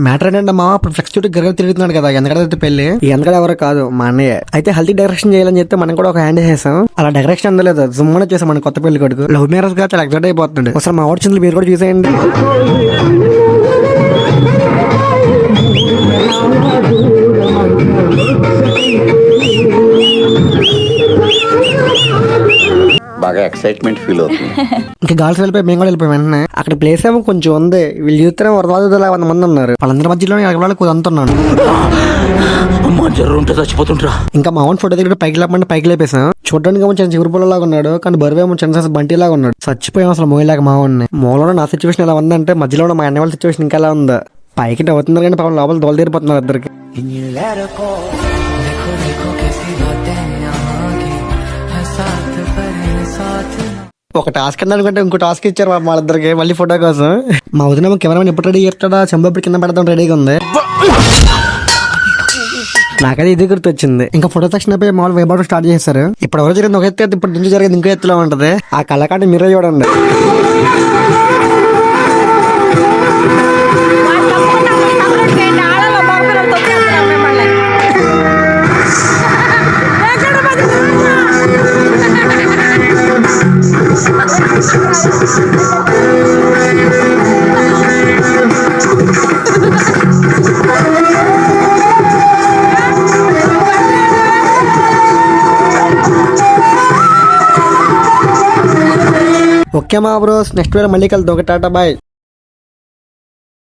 Matter ఏంటంటే మా ఇప్పుడు ఫ్లెక్స్ చుట్టూ గరగ తిరుగుతున్నాడు కదా ఎందుకంటే పెళ్లి ఎందుకంటే ఎవరో కాదు మా అన్నయ్య అయితే హెల్తీ డెకరేషన్ చేయాలని చెప్తే మనం కూడా ఒక హ్యాండ్ చేసాం అలా డెకరేషన్ అందలేదు జుమ్మని చేసాం మన కొత్త పెళ్లి కొడుకు లవ్ మ్యారేజ్ గా చాలా ఎక్సైట్ అయిపోతున్నాడు అసలు మా వాడి చింతలు మీరు కూడా చూసేయండి బాగా ఎక్సైట్మెంట్ ఫీల్ అవుతుంది. ఇంకా గర్ల్స్ వెళ్ళిపోయి మేము కూడా వెళ్ళిపోయి వెంటనే అక్కడ ప్లేస్ ఏమో కొంచెం ఉంది వీళ్ళు చూస్తే 100 మంది ఉన్నారు వాళ్ళందరి మధ్యలో కుదంతున్నాను ఇంకా మా ఓన్ ఫోటో దగ్గర పైకి లేపండి పైకి లేపేసాం చూడడానికి ఏమో చిన్న చిగురు లాగా ఉన్నాడు కానీ బరువేమో చిన్న సైజ్ బంటి లాగా ఉన్నాడు చచ్చిపోయాం అసలు మోయలాగా మా వాడిని మూలలో నా సిచ్యువేషన్ ఎలా ఉందంటే మధ్యలో మా అన్న వాళ్ళ సిచ్యువేషన్ ఇంకా ఎలా ఉందా పైకి అవుతున్నారు కానీ పాపం లోపల దోలు తీరిపోతున్నారు ఇద్దరికి ఒక టాస్క్ అనుకుంటే ఇంకో టాస్క్ ఇచ్చారు వాళ్ళిద్దరికి మళ్ళీ ఫోటో కోసం మా వదిన కెమెరామెన్ ఎప్పుడు రెడీ చేస్తాడా చెంబప్పుడు కింద పెడతాం రెడీగా ఉంది నాకైతే ఇది గుర్తొచ్చింది ఇంకా ఫోటో సెక్షన్ అయిపోయి మామూలు వైభవం స్టార్ట్ చేశారు ఇప్పుడు ఎవరు జరిగింది ఒక ఎత్తు ఇప్పుడు నుంచి జరిగింది ఇంకో ఎత్తులో ఉంటది ఆ కళాకాండ మీరే చూడండి ఓకే మా బ్రోస్ నెక్స్ట్ వేళ మళ్ళీ కలుద్దాం. ఒక టాటా బాయ్.